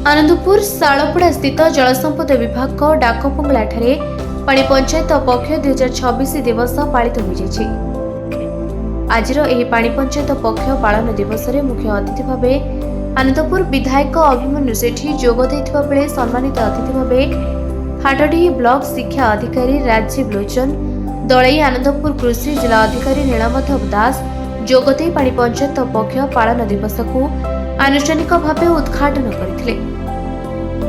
आनंदपुर शालपड़ा स्थित जलसंपद विभाग डाकबंगला पाणी पंचायत पक्ष 2026 दिवस पालित हो आज पाणी पंचायत पक्ष पालन दिवस में मुख्य अतिथि भाव आनंदपुर विधायक अभिमन्यु सेठी जोग देइथिबा बेले सम्मानित अतिथि भाव हाटडी ब्लॉक शिक्षा अधिकारी राजीव लोचन दलई आनंदपुर कृषि जिला अधिकारी नीलमाधव दास जोगदे पाणी पंचायत पक्ष पालन दिवस को आनुष्ठानिक भाव उद्घाटन करथिले।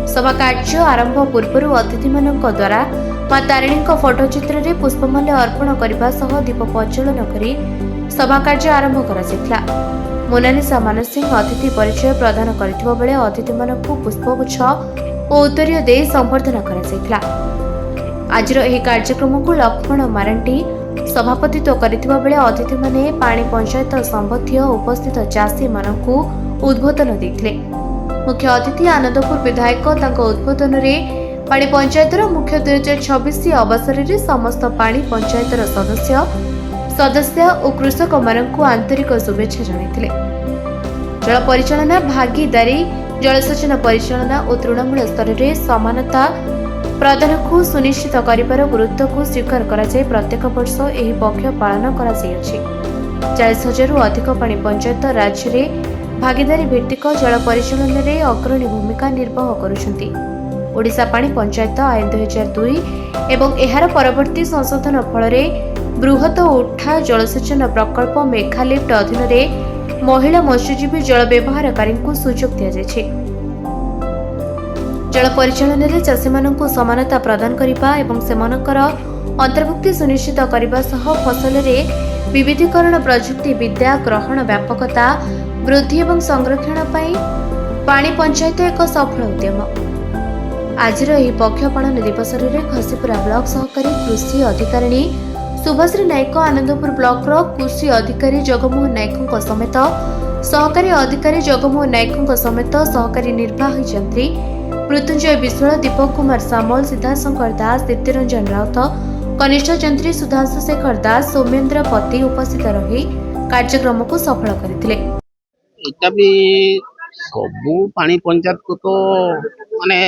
सभा कार्य आरंभ पूर्व अतिथि मानक द्वारा मां तारिणी फोटोचित्र रे पुष्पमाल्य अर्पण करने सह दीप प्रज्वलन करी सभा कार्य आरंभ करा। मोनालिसा मानसिंह अतिथि परिचय प्रदान करथिबा बेले अतिथि मानकु पुष्पगुच्छ और उत्तरीय दे संबर्धना करा। आजिर एही कार्यक्रम को लक्ष्मण मारांटी सभापतित्व करथिबा बेले अतिथि माने पाणी पंचायत संबंधी उपस्थित चाषी मानकु उद्बोधन देथिले। मुख्य अतिथि आनंदपुर विधायक तांको उद्बोधन रे पाणी पंचायतर मुख्य 2026 अवसर रे समस्त पाणी पंचायतर सदस्य और कृषक मानकु आंतरिक शुभेच्छा जणाइथिले। जल परिचालना भागीदारी जलसेचन परिचालना और तृणमूल स्तर रे समानता प्रदान को सुनिश्चित करिबार गुरुत्व को स्वीकार करा जाय। प्रत्येक वर्ष एही पक्ष पालन करा जाय अछि। 40,000 रु अधिक पाणी पंचायत राज्य रे भागीदारी भित्तिक जल परिचालन रे अग्रणी भूमिका निर्वाह करुछंती। ओडिशा पाणी पंचायत आईन 2002 एवं एहार परवर्ती संशोधन फल रे बृहत उठा जलसेचन प्रकल्प मेघालिफ्ट अधीन रे महिला मत्स्यजीवी जल व्यवहारकारी को सुजोग दिया जायछि। जल परिचालन रे चाषी मानकु समानता प्रदान करिबा एवं सेमानकर अंतर्भुक्ति सुनिश्चित करिबा सह फसल रे विविधीकरण प्रजुक्ति विद्या ग्रहण व्यापकता वृद्धि एवं संरक्षण पई पाणी पंचायत एक सफल उद्यम। आज पक्ष पालन दिवस रे घसीपुरा ब्लॉक सहकारी कृषि अधिकारिणी शुभश्री नायक आनंदपुर ब्लॉक कृषि अधिकारी जगमोहन नायक समेत सहकारी अधिकारी जगमोहन नायक समेत सहकारी निर्वाही जंत्री मृत्युंजय विश्वाल दीपक कुमार सामल सिद्धाशंकर दास दीप्तिरंजन राउत कनिष्ठ जंत्री सुधांशु शेखर दास सौमेन्द्र पति उपस्थित रही कार्यक्रम को सफल करथिले। सबू पानी पंचायत को तो माने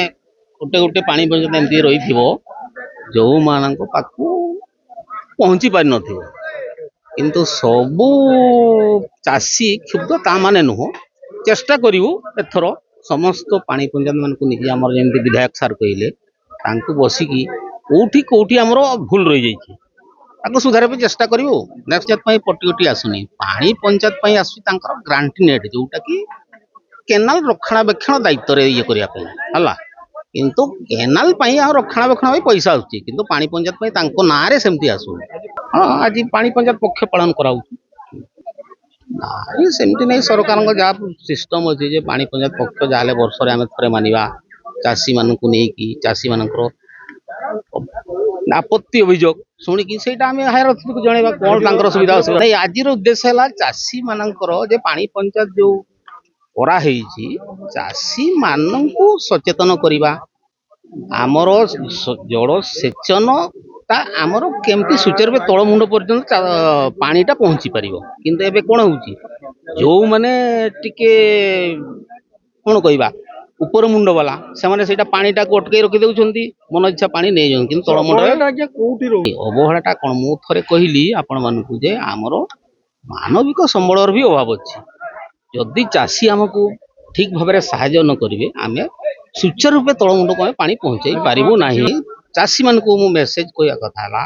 गोटे गोटे पानी पंचायत एमती रही जो मानक पाखु पहुंची पारि नथिबो किंतु सबू चाषी क्षुब्ध ता माने नुह चेष्टा करिवु एथरो समस्त पानी पंचायत मान को निजे हमर जेमती विधायक सार कहिले तांको बसिकी कोठी हमरो भूल रही जाइछि ताको सुधारे पे चेष्टा करिवु। नेक्स्ट जेत पई पटियोटी आसुनी पानी पंचायत पई आसु तांकर ग्रांटी नेट जोटा कि केनाल रक्षणाबेक्षण दायित्व रे ये करिया पे हला किंतु केनाल पई आ रक्षणाबेक्षण पई पैसा आउछि किंतु पानी पंचायत पई तांको नारे सेमती आसु। हां आज पानी पंचायत पक्ष पालन कराउ नाई सेमती नहीं सरकार जा सिस्टम अछि जे पानी पंचायत पक्ष जाले वर्ष रे आमे थरे मानिबा चाषी मानकु नै कि चाषी मानकर आपत्ति अभियोग शुणी कि सेटा आमे हायर अथॉरिटी को जणेबा कोन तांकर सुविधा असुविधा नहीं। आजिर उद्देश्य हला चाषी मानकर जे पानी पंचायत जो करा हेछि चाषी मानकु सचेतन करिबा आमर जल सेचन ता आमर केमती सुचारू रूपे तळ मुंड पर्यंत पानीटा पहुंची पारिबो किंतु एबे कोन होउची जो माने टिके कोन कहबा ऊपर मुंड वाला से माने सेटा पानीटा को अटकै रखि देउछंती मन इच्छा पानी नै जन किंतु तळ मुंड कोठी रही अवहेलाटा कोन मु थरे कहिली आपण मानकु जे आमर मानविक संबळर भी अभाव अछि। जदि चाषी आमको ठीक भाव साहाय्य न करेंगे आम सुचारू रूपे तल मुंड को पानी पहुंचाई पारिबु नाही। चाषी मान को मु मेसेज कहया कथा हला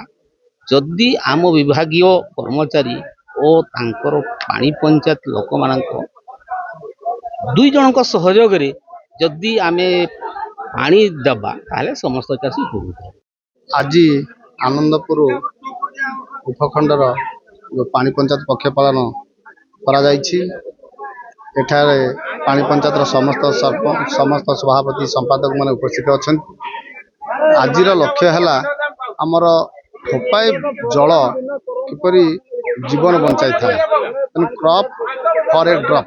जदि आम विभागीय कर्मचारी और तांकर पानी पंचायत लोक मानक दुई जनक सहयोग रे जदि आमे पानी दबा ताले समस्त चाषी उपकृत। आज आनंदपुर उपखंडर जो पानी पंचायत पक्ष पालन करा जायछि एठारे पानी पंचायतर समस्त सभापति संपादक माने उपस्थित अच्छा। आज लक्ष्य है आमर ठोपाए जल किपरि जीवन बंचाई था क्रॉप फॉर ए ड्रॉप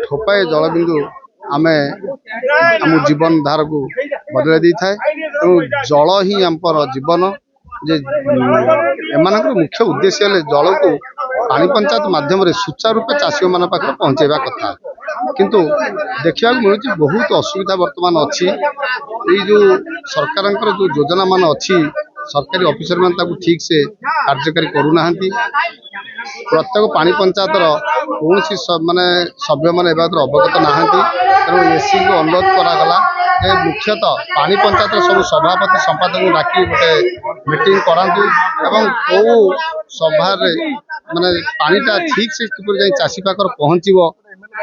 ठोपाए जल बिंदु आमे आम जीवन धार को बदल दी था तेणु जल ही आमर जीवन जे एमानकर मुख्य उद्देश्य है जल को पानी पंचायत माध्यम सुचारू रूपे चाषी मान पाखे पहुंचेबा कथा किंतु देखा मिलूँ बहुत असुविधा बर्तमान अच्छी जो सरकार जो योजना मान अच्छी सरकारी ऑफिसर मान ठीक से कार्यकारी करूना प्रत्येक पानी पंचायतर कौन माने सभ्य मैंने अवगत नहांती तेणु एससी को अनुरोध करागला मुख्यतः पानी पंचायत सब सभापति संपादक डाकी गोटे मीटिंग करातु एवं कौ सभा माने पानीटा ठीक से किपर जाई चाषी पाखर पहुँचो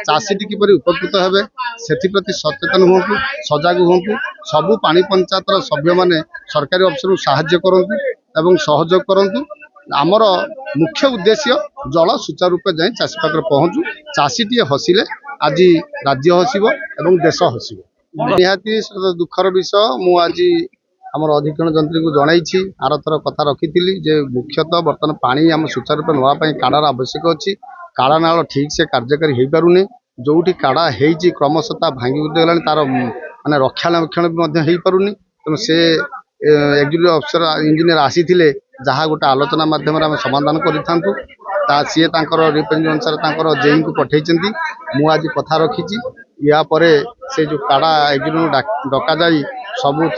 चाषीटी किपर उपकृत हेबे से सचेतन हूँ सजग हूँ सबू पानी पंचायतर सभ्य मैंने सरकारी अफिसर साहाय्य करंतु एवं सहयोग करंतु आमर मुख्य उद्देश्य जल सुचारू रूपे जाई चाषी पाखर पहुँचू चाषीटी हसिले आज राज्य हसिब एवं देश हसिब निहाती दुखर विषय मु आज आमर अधिकरण जंत्री को जनई आर थर कथा रखी जे मुख्यतः बर्तमान पानी आम सुचारू रूपे नापी काड़ार आवश्यक अच्छी काड़ा नाल ठीक से कार्यकारी हो पारुनी जोटी काड़ा होती क्रमशः भांगी गला तार माने रक्षारक्षण भी हो पारुनी तेणु से एग्जीक्यूटिव अफिसर इंजीनियर आसी जहाँ गोटे आलोचना माध्यम आम समाधान करूँ सी रिप्रेजेंट अनुसार जेई को पठे मु आज कथा रखी या परे से जो काड़ा एग्जीक्यूटिव डका जाई सबू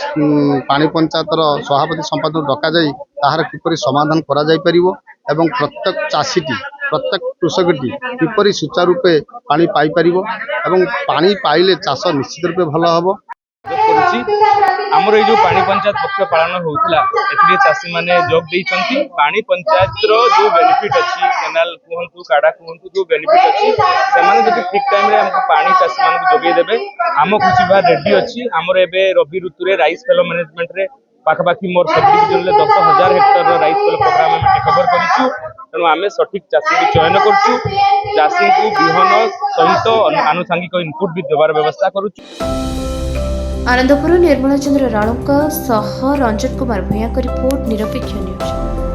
पानी पंचायतर सभापति संपादक डका जाई ताहार किपरि समाधान करा जाई परिवो एवं प्रत्येक चाषीटी प्रत्येक कृषकटी किपरि सुचारू रूपे पानी पाई परिवो एवं पानी पाइले चाष निश्चित रूपे भल हबो। आमर ये जो पानी पंचायत पक्ष पालन होता है चाषी मैंने जोग देती पानी पंचायत रो जो बेनिफिट अच्छी केनाल कहतु काड़ा कहतु जो बेनिफिट अच्छी से ठीक टाइम रे हमको पानी चाषी मान जोगे देवे आम कृषि विभाग रेडी अच्छी आमर एबे रबी ऋतु रे राइस फेलो मैनेजमेंट रे पाखापाखि मोर सब डिविजन रे 10,000 हेक्टर राइस फेलो प्रोग्राम में टेकओवर करूँ तेणु आम सठिक चाषी को चयन करुँ चाषी को बिहन सहित आनुषंगिक इनपुट भी देवार व्यवस्था करूँ। आनंदपुर निर्मला चंद्र राणुका सह रंजन कुमार भूया रिपोर्ट निरपेक्ष न्यूज।